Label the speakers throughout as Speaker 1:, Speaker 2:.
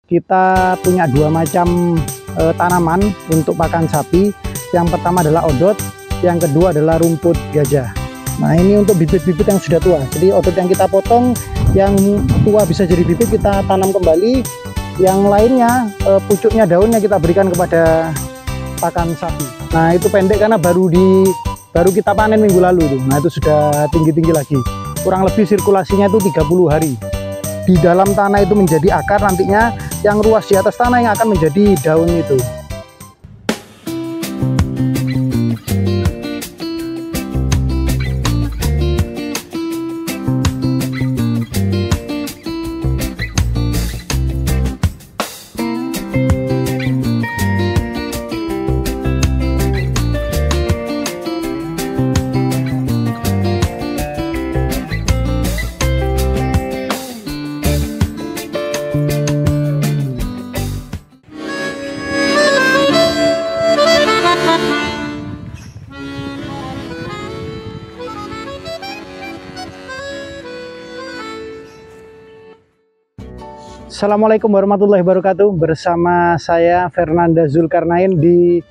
Speaker 1: kita punya dua macam tanaman untuk pakan sapi. Yang pertama adalah odot, yang kedua adalah rumput gajah. Nah, ini untuk bibit-bibit yang sudah tua. Jadi odot yang kita potong, yang tua bisa jadi bibit kita tanam kembali. Yang lainnya pucuknya, daunnya kita berikan kepada pakan sapi. Nah, itu pendek karena baru kita panen minggu lalu tuh. Nah, itu sudah tinggi-tinggi lagi. Kurang lebih sirkulasinya itu 30 hari. Di dalam tanah itu menjadi akar, nantinya yang ruas di atas tanah yang akan menjadi daun itu. Assalamualaikum warahmatullahi wabarakatuh. Bersama saya Fernanda Zulkarnain di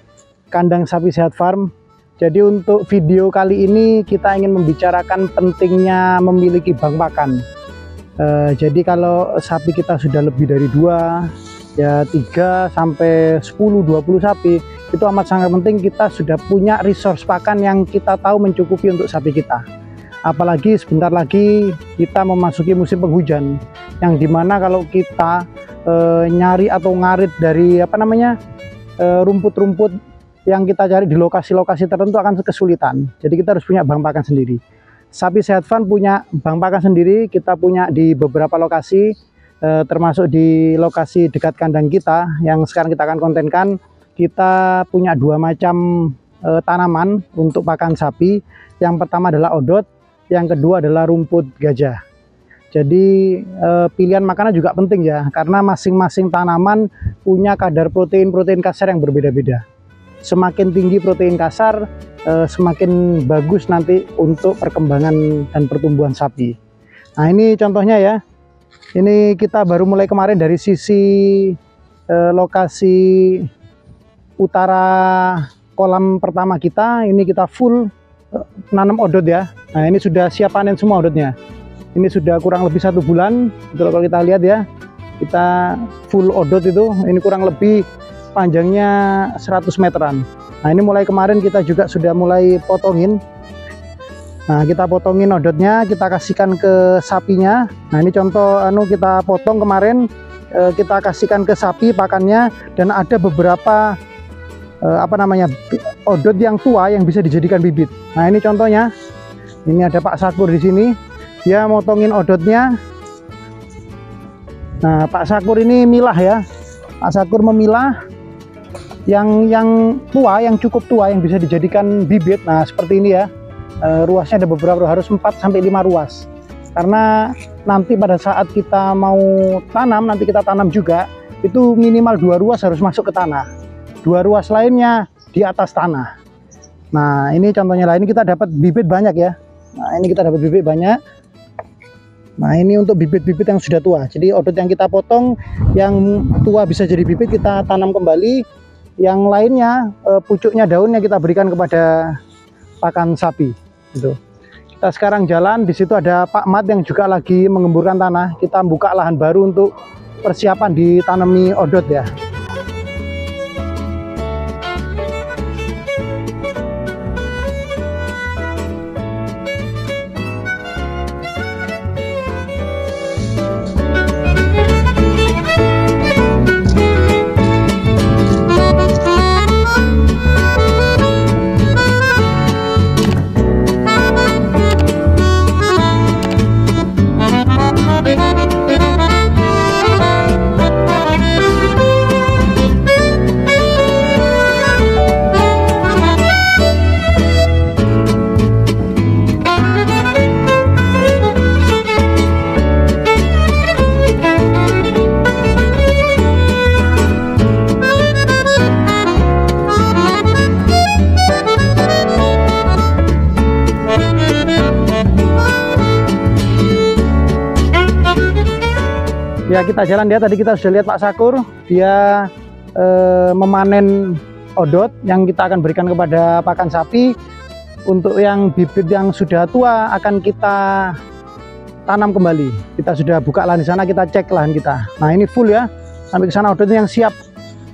Speaker 1: Kandang Sapi Sehat Farm. Jadi untuk video kali ini kita ingin membicarakan pentingnya memiliki bank pakan. Jadi kalau sapi kita sudah lebih dari 2, ya 3 sampai 10, 20 sapi, itu amat sangat penting kita sudah punya resource pakan yang kita tahu mencukupi untuk sapi kita. Apalagi sebentar lagi kita memasuki musim penghujan, yang dimana kalau kita nyari atau ngarit dari rumput-rumput yang kita cari di lokasi-lokasi tertentu akan kesulitan. Jadi kita harus punya bank pakan sendiri. Sapi Sehat Farm punya bank pakan sendiri, kita punya di beberapa lokasi, termasuk di lokasi dekat kandang kita yang sekarang kita akan kontenkan. Kita punya dua macam tanaman untuk pakan sapi. Yang pertama adalah odot, yang kedua adalah rumput gajah. Jadi pilihan makanan juga penting ya, karena masing-masing tanaman punya kadar protein kasar yang berbeda-beda. Semakin tinggi protein kasar, semakin bagus nanti untuk perkembangan dan pertumbuhan sapi. Nah, ini contohnya ya. Ini kita baru mulai kemarin dari sisi lokasi utara kolam pertama kita. Ini kita full nanam odot ya. Nah, ini sudah siap panen semua odotnya. Ini sudah kurang lebih 1 bulan. Betul, kalau kita lihat ya, kita full odot itu. Ini kurang lebih panjangnya 100 meteran. Nah, ini mulai kemarin kita juga sudah mulai potongin. Nah, kita potongin odotnya, kita kasihkan ke sapinya. Nah, ini contoh kita potong kemarin, kita kasihkan ke sapi pakannya. Dan ada beberapa odot yang tua yang bisa dijadikan bibit. Nah, ini contohnya. Ini ada Pak Sakur di sini. Dia motongin odotnya. Nah, Pak Sakur ini milah ya. Pak Sakur memilah yang tua, yang cukup tua, yang bisa dijadikan bibit. Nah, seperti ini ya. Ruasnya ada beberapa, harus 4 sampai 5 ruas. Karena nanti pada saat kita mau tanam, nanti kita tanam juga, itu minimal 2 ruas harus masuk ke tanah. 2 ruas lainnya di atas tanah. Nah, ini contohnya lah. Ini kita dapat bibit banyak ya. Nah, ini kita dapat bibit banyak. Nah, ini untuk bibit-bibit yang sudah tua. Jadi odot yang kita potong, yang tua bisa jadi bibit kita tanam kembali. Yang lainnya pucuknya, daunnya kita berikan kepada pakan sapi. Gitu. Kita sekarang jalan. Di situ ada Pak Mat yang juga lagi mengemburkan tanah. Kita buka lahan baru untuk persiapan ditanami odot ya. Ya, kita jalan ya. Tadi kita sudah lihat Pak Sakur, dia memanen odot yang kita akan berikan kepada pakan sapi. Untuk yang bibit yang sudah tua akan kita tanam kembali. Kita sudah buka lahan di sana, kita cek lahan kita. Nah, ini full ya, sampai ke sana odotnya yang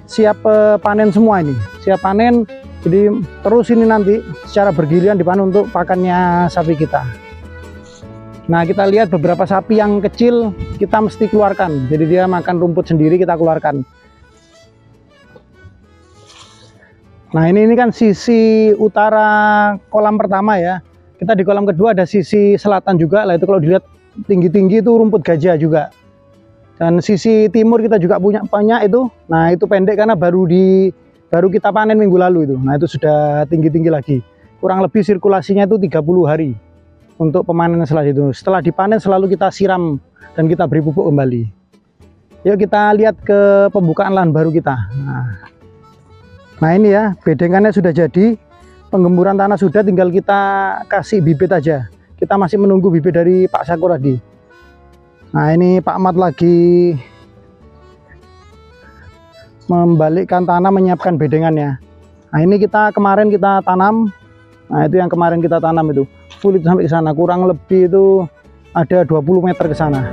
Speaker 1: siap panen semua ini, siap panen. Jadi terus ini nanti secara bergiliran dipanen untuk pakannya sapi kita. Nah, kita lihat beberapa sapi yang kecil kita mesti keluarkan. Jadi dia makan rumput sendiri, kita keluarkan. Nah, ini kan sisi utara kolam pertama ya. Kita di kolam kedua ada sisi selatan juga. Lah itu kalau dilihat tinggi-tinggi itu rumput gajah juga. Dan sisi timur kita juga punya banyak itu. Nah, itu pendek karena baru kita panen minggu lalu itu. Nah, itu sudah tinggi-tinggi lagi. Kurang lebih sirkulasinya itu 30 hari untuk pemanenan setelah itu. Setelah dipanen selalu kita siram dan kita beri pupuk kembali. Yuk kita lihat ke pembukaan lahan baru kita. Nah, ini ya, bedengannya sudah jadi. Penggemburan tanah sudah, tinggal kita kasih bibit aja. Kita masih menunggu bibit dari Pak Sakur tadi. Nah, ini Pak Mat lagi membalikkan tanah, menyiapkan bedengannya. Nah, ini kemarin kita tanam. Nah, itu yang kemarin kita tanam itu full itu sampai ke sana, kurang lebih itu ada 20 meter ke sana.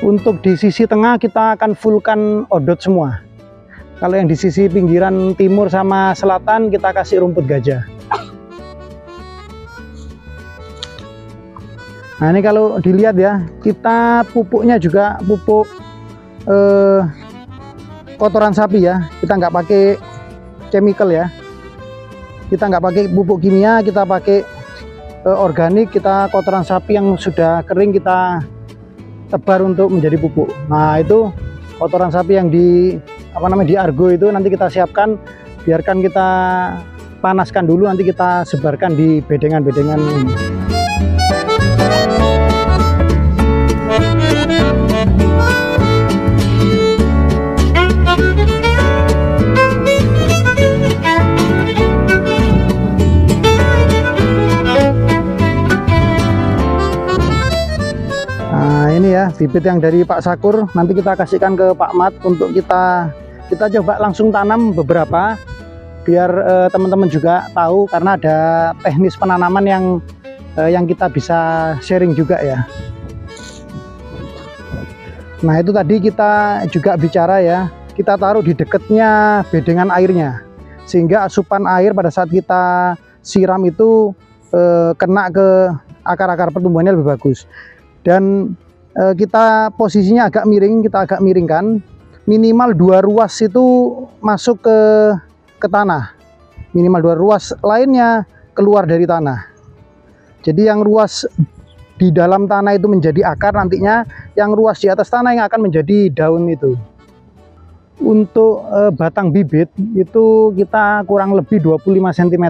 Speaker 1: Untuk di sisi tengah kita akan fullkan odot semua. Kalau yang di sisi pinggiran timur sama selatan kita kasih rumput gajah. Nah, ini kalau dilihat ya, kita pupuknya juga pupuk kotoran sapi ya. Kita nggak pakai chemical ya. Kita nggak pakai pupuk kimia, kita pakai organik. Kita kotoran sapi yang sudah kering kita tebar untuk menjadi pupuk. Nah, itu kotoran sapi yang di argo itu nanti kita siapkan, biarkan kita panaskan dulu, nanti kita sebarkan di bedengan-bedengan ini. Ini ya bibit yang dari Pak Sakur, nanti kita kasihkan ke Pak Mat untuk kita coba langsung tanam beberapa, biar teman-teman juga tahu, karena ada teknis penanaman yang kita bisa sharing juga ya. Nah, itu tadi kita juga bicara ya, kita taruh di dekatnya bedengan airnya, sehingga asupan air pada saat kita siram itu kena ke akar-akar pertumbuhannya lebih bagus. Dan kita posisinya agak miring, kita agak miringkan, minimal 2 ruas itu masuk ke tanah, minimal 2 ruas lainnya keluar dari tanah. Jadi yang ruas di dalam tanah itu menjadi akar, nantinya yang ruas di atas tanah yang akan menjadi daun itu. Untuk batang bibit itu kita kurang lebih 25 cm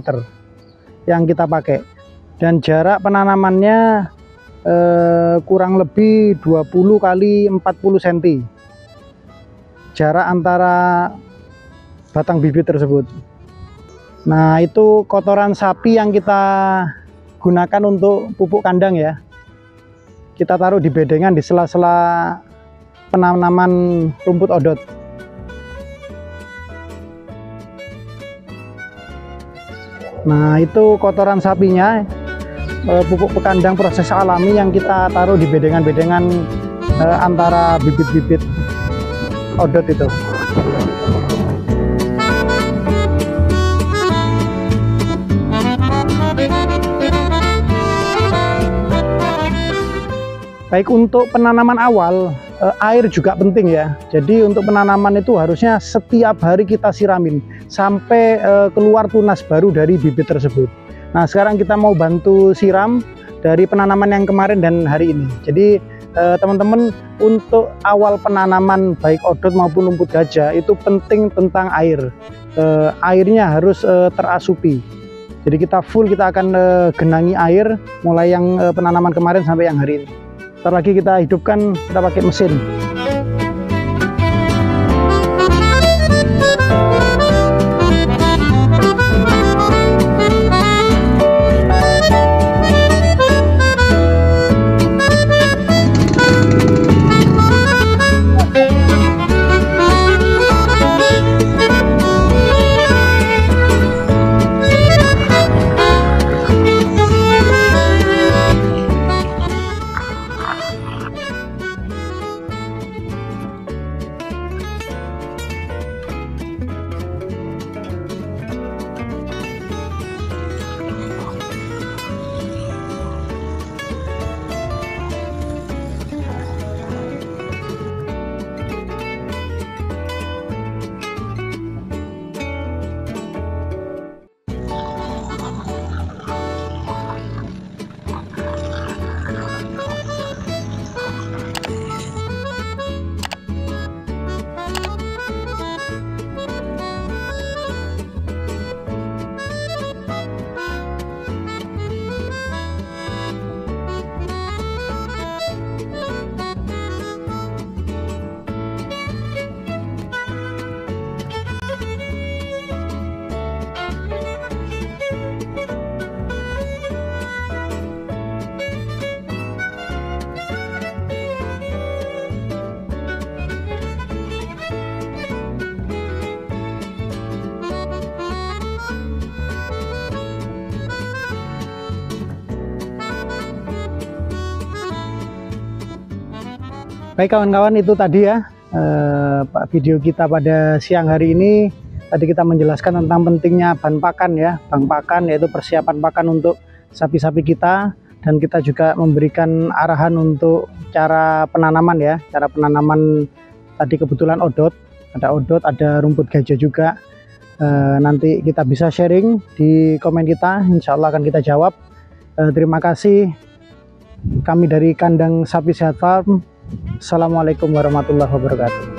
Speaker 1: yang kita pakai, dan jarak penanamannya kurang lebih 20 kali 40 cm jarak antara batang bibit tersebut. Nah, itu kotoran sapi yang kita gunakan untuk pupuk kandang ya. Kita taruh di bedengan di sela-sela penanaman rumput odot. Nah, itu kotoran sapinya, pupuk pekandang proses alami yang kita taruh di bedengan-bedengan antara bibit-bibit odot itu. Baik, untuk penanaman awal air juga penting ya. Jadi untuk penanaman itu harusnya setiap hari kita siramin sampai keluar tunas baru dari bibit tersebut. Nah, sekarang kita mau bantu siram dari penanaman yang kemarin dan hari ini. Jadi teman-teman, untuk awal penanaman baik odot maupun rumput gajah itu penting tentang air. Airnya harus terasupi. Jadi kita akan genangi air mulai yang penanaman kemarin sampai yang hari ini. Ntar lagi kita hidupkan, kita pakai mesin. Baik kawan-kawan, itu tadi ya video kita pada siang hari ini. Tadi kita menjelaskan tentang pentingnya bahan pakan ya, bahan pakan yaitu persiapan pakan untuk sapi-sapi kita, dan kita juga memberikan arahan untuk cara penanaman ya, cara penanaman. Tadi kebetulan ada rumput gajah juga. Nanti kita bisa sharing di komen kita, insya Allah akan kita jawab. Terima kasih, kami dari Kandang Sapi Sehat Farm. Assalamualaikum warahmatullahi wabarakatuh.